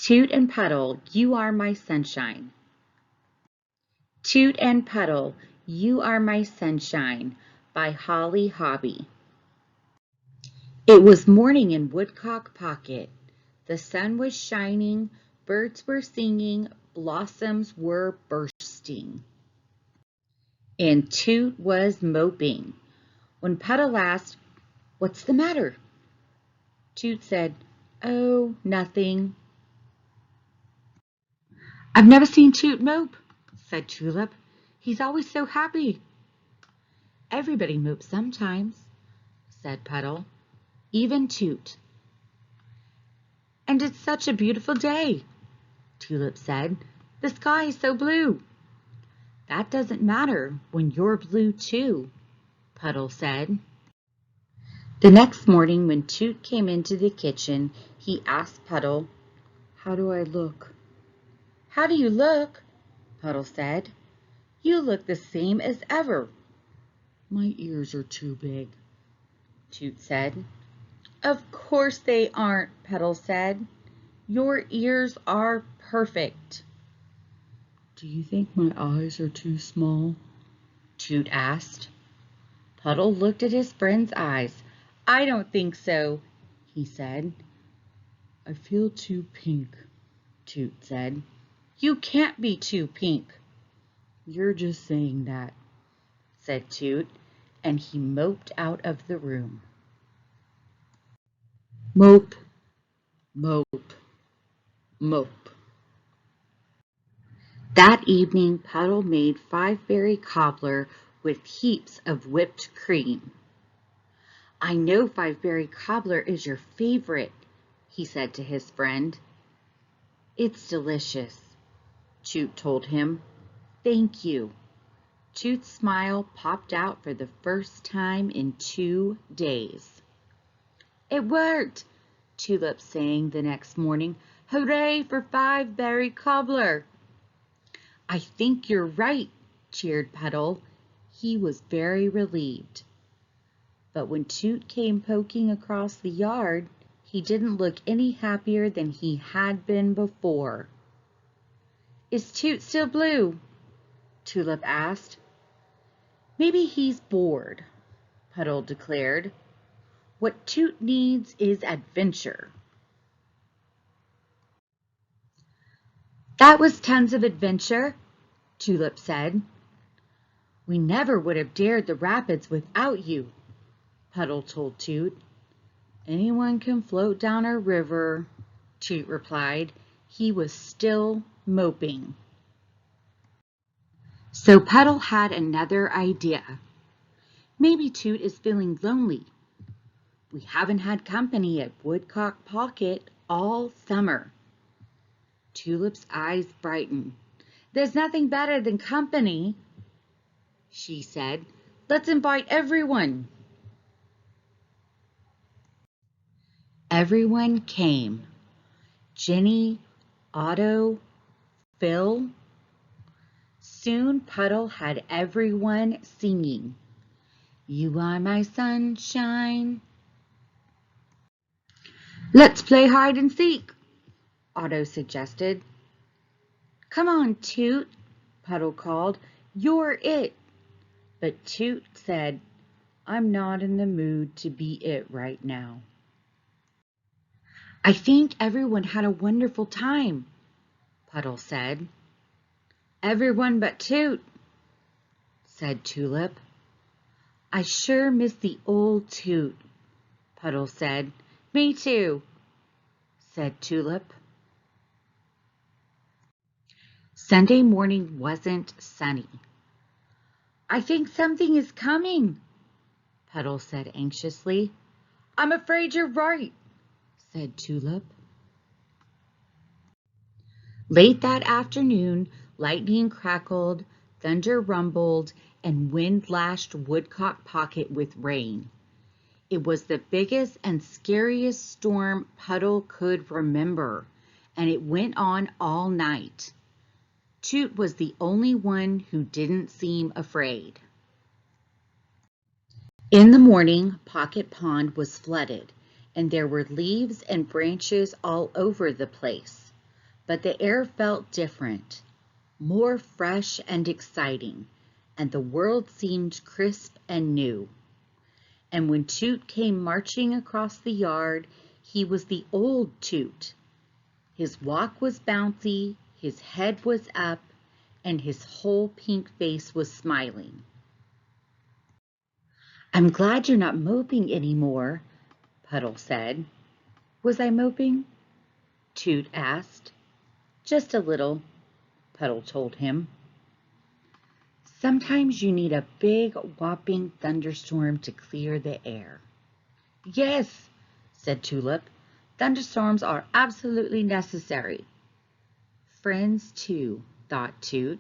Toot and Puddle, you are my sunshine. Toot and Puddle, you are my sunshine, by Holly Hobby. It was morning in Woodcock Pocket. The sun was shining, birds were singing, blossoms were bursting. And Toot was moping. When Puddle asked, "What's the matter?" Toot said, "Oh, nothing." "I've never seen Toot mope," said Tulip. "He's always so happy." "Everybody mopes sometimes," said Puddle. "Even Toot." "And it's such a beautiful day," Tulip said. "The sky is so blue." "That doesn't matter when you're blue too," Puddle said. The next morning when Toot came into the kitchen, he asked Puddle, "How do I look?" "How do you look?" Puddle said. "You look the same as ever." "My ears are too big," Toot said. "Of course they aren't," Puddle said. "Your ears are perfect." "Do you think my eyes are too small?" Toot asked. Puddle looked at his friend's eyes. "I don't think so," he said. "I feel too pink," Toot said. "You can't be too pink." "You're just saying that," said Toot, and he moped out of the room. Mope, mope, mope. That evening Puddle made 5-berry cobbler with heaps of whipped cream. "I know 5-berry cobbler is your favorite," he said to his friend. "It's delicious," Toot told him. "Thank you." Toot's smile popped out for the first time in 2 days. "It worked," Tulip sang the next morning. "Hooray for 5-berry cobbler." "I think you're right," cheered Puddle. He was very relieved. But when Toot came poking across the yard, he didn't look any happier than he had been before. "Is Toot still blue?" Tulip asked. "Maybe he's bored," Puddle declared. "What Toot needs is adventure." "That was tons of adventure," Tulip said. "We never would have dared the rapids without you," Puddle told Toot. "Anyone can float down a river," Toot replied. He was still moping. So Puddle had another idea. "Maybe Toot is feeling lonely. We haven't had company at Woodcock Pocket all summer." Tulip's eyes brightened. "There's nothing better than company," she said. "Let's invite everyone." Everyone came. Jenny, Otto, Phil. Soon Puddle had everyone singing, "You are my sunshine." "Let's play hide and seek," Otto suggested. "Come on, Toot," Puddle called. "You're it." But Toot said, "I'm not in the mood to be it right now." "I think everyone had a wonderful time," Puddle said. "Everyone but Toot," said Tulip. "I sure miss the old Toot," Puddle said. "Me too," said Tulip. Sunday morning wasn't sunny. "I think something is coming," Puddle said anxiously. "I'm afraid you're right," said Tulip. Late that afternoon, lightning crackled, thunder rumbled, and wind lashed Woodcock Pocket with rain. It was the biggest and scariest storm Puddle could remember, and it went on all night. Toot was the only one who didn't seem afraid. In the morning, Pocket Pond was flooded, and there were leaves and branches all over the place. But the air felt different, more fresh and exciting, and the world seemed crisp and new. And when Toot came marching across the yard, he was the old Toot. His walk was bouncy, his head was up, and his whole pink face was smiling. "I'm glad you're not moping anymore," Puddle said. "Was I moping?" Toot asked. "Just a little," Puddle told him. "Sometimes you need a big, whopping thunderstorm to clear the air." "Yes," said Tulip. "Thunderstorms are absolutely necessary." "Friends, too," thought Toot.